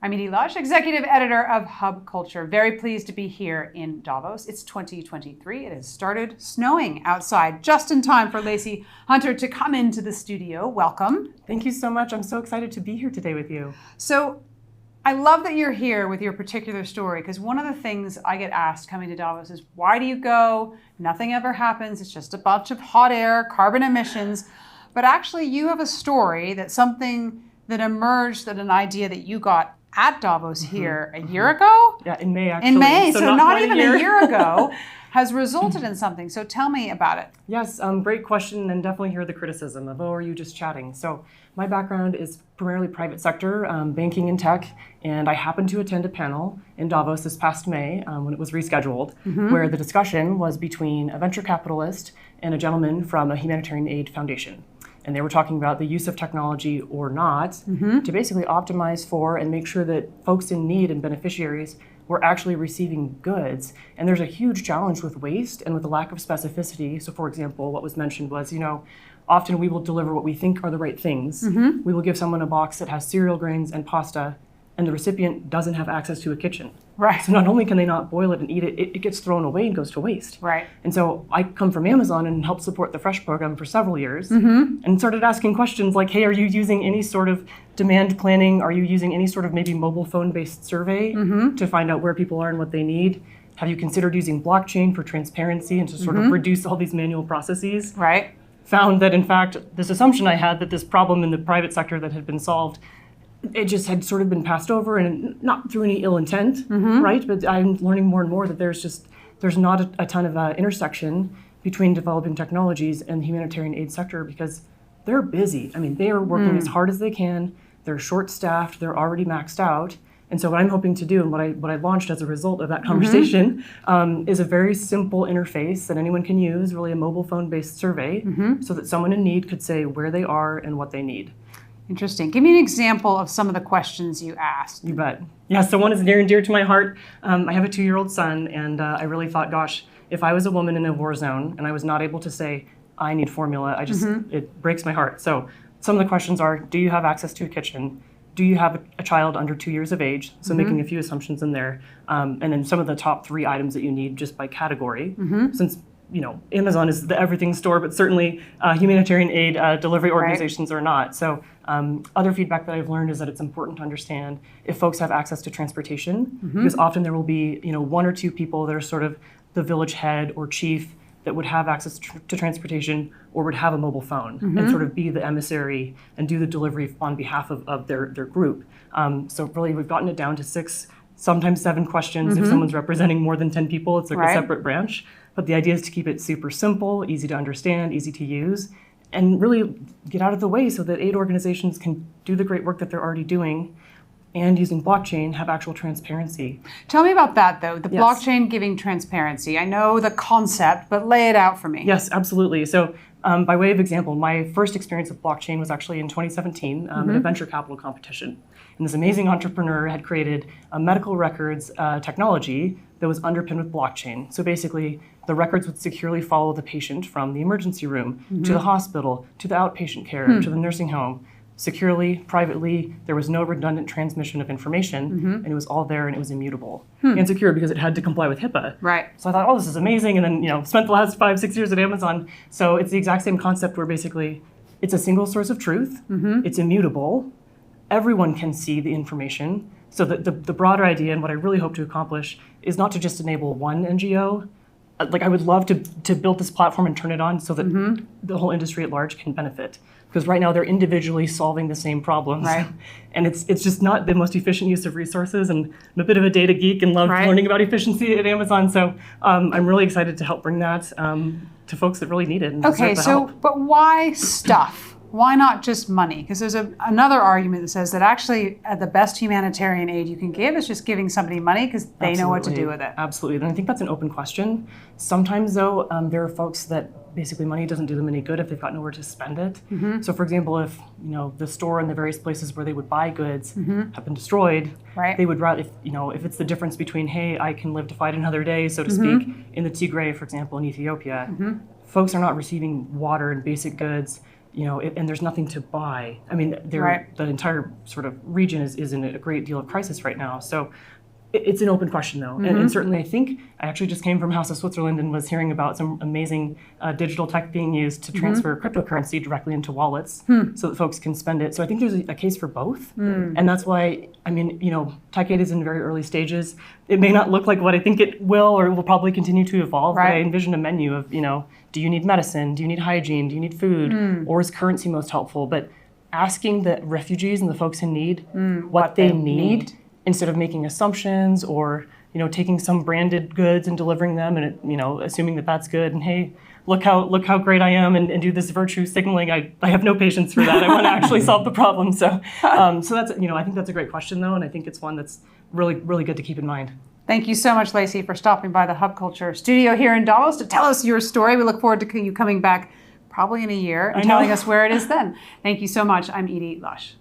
I'm Edie Lush, Executive Editor of Hub Culture. Very pleased to be here in Davos. It's 2023. It has started snowing outside just in time for Lacey Hunter to come into the studio. Welcome. Thank you so much. I'm so excited to be here today with you. So I love that you're here with your particular story, because one of the things I get asked coming to Davos is, why do you go? Nothing ever happens. It's just a bunch of hot air, carbon emissions. But actually you have a story that's something that emerged, that an idea that you got at Davos here a year ago? Yeah, in May actually. In May, so not even a year ago, ago, has resulted in something. So tell me about it. Yes, great question, and definitely hear the criticism of, oh, are you just chatting? So my background is primarily private sector, banking and tech, and I happened to attend a panel in Davos this past May when it was rescheduled, where the discussion was between a venture capitalist and a gentleman from a humanitarian aid foundation. And they were talking about the use of technology or not to basically optimize for and make sure that folks in need and beneficiaries were actually receiving goods. And there's a huge challenge with waste and with the lack of specificity. So for example, what was mentioned was, often we will deliver what we think are the right things. We will give someone a box that has cereal grains and pasta, and the recipient doesn't have access to a kitchen. Right. So not only can they not boil it and eat it, it gets thrown away and goes to waste. Right. And so I come from Amazon and helped support the Fresh program for several years and started asking questions like, hey, are you using any sort of demand planning? Are you using any sort of maybe mobile phone-based survey to find out where people are and what they need? Have you considered using blockchain for transparency and to sort of reduce all these manual processes? Right. Found that, in fact, this assumption I had that this problem in the private sector that had been solved, it just had sort of been passed over, and not through any ill intent, right? But I'm learning more and more that there's not a ton of intersection between developing technologies and the humanitarian aid sector, because they're busy. I mean, they are working as hard as they can. They're short-staffed. They're already maxed out. And so what I'm hoping to do, and what I launched as a result of that conversation, is a very simple interface that anyone can use, really a mobile phone-based survey, so that someone in need could say where they are and what they need. Interesting. Give me an example of some of the questions you asked. You bet. Yeah, so one is near and dear to my heart. I have a 2-year-old son, and I really thought, gosh, if I was a woman in a war zone and I was not able to say, I need formula, it breaks my heart. So some of the questions are, do you have access to a kitchen? Do you have a child under 2 years of age? So making a few assumptions in there. And then some of the top 3 items that you need just by category. Since Amazon is the everything store, but certainly humanitarian aid delivery organizations are not. So other feedback that I've learned is that it's important to understand if folks have access to transportation, because often there will be 1 or 2 people that are sort of the village head or chief that would have access to transportation or would have a mobile phone and sort of be the emissary and do the delivery on behalf of their group. So really we've gotten it down to 6, sometimes 7 questions. If someone's representing more than 10 people, it's like a separate branch. But the idea is to keep it super simple, easy to understand, easy to use, and really get out of the way so that aid organizations can do the great work that they're already doing, and using blockchain have actual transparency. Tell me about that, though, the blockchain giving transparency. I know the concept, but lay it out for me. Yes, absolutely. So by way of example, my first experience with blockchain was actually in 2017 at a venture capital competition. And this amazing entrepreneur had created a medical records technology that was underpinned with blockchain. So basically, the records would securely follow the patient from the emergency room to the hospital, to the outpatient care, to the nursing home, securely, privately. There was no redundant transmission of information, and it was all there, and it was immutable and secure because it had to comply with HIPAA. Right. So I thought, oh, this is amazing, and then spent the last 5-6 years at Amazon. So it's the exact same concept where basically it's a single source of truth, it's immutable, everyone can see the information. So the broader idea, and what I really hope to accomplish, is not to just enable one NGO. Like, I would love to build this platform and turn it on so that the whole industry at large can benefit. Because right now they're individually solving the same problems. Right. And it's just not the most efficient use of resources. And I'm a bit of a data geek and love learning about efficiency at Amazon. So I'm really excited to help bring that to folks that really need it. And okay, so, but why stuff? Why not just money? Because there's another argument that says that actually the best humanitarian aid you can give is just giving somebody money because they know what to do with it. Absolutely, and I think that's an open question. Sometimes though, there are folks that basically money doesn't do them any good if they've got nowhere to spend it. So for example, if the store and the various places where they would buy goods have been destroyed, they would rather, if it's the difference between, hey, I can live to fight another day, so to speak, in the Tigray, for example, in Ethiopia, folks are not receiving water and basic goods. and there's nothing to buy. I mean, Right. the entire sort of region is in a great deal of crisis right now. So it's an open question, though. And certainly I think I actually just came from House of Switzerland and was hearing about some amazing digital tech being used to transfer cryptocurrency directly into wallets so that folks can spend it. So I think there's a case for both. And that's why, I mean, TechAid is in very early stages. It may not look like what I think it will, or it will probably continue to evolve. Right. But I envision a menu of, do you need medicine? Do you need hygiene? Do you need food? Or is currency most helpful? But asking the refugees and the folks in need what they need, instead of making assumptions or taking some branded goods and delivering them and assuming that that's good and hey, look how great I am and do this virtue signaling. I have no patience for that. I want to actually solve the problem. So so that's I think that's a great question though, and I think it's one that's really really good to keep in mind. Thank you so much, Lacey, for stopping by the Hub Culture studio here in Davos to tell us your story. We look forward to you coming back probably in a year and telling us where it is then. Thank you so much. I'm Edie Lush.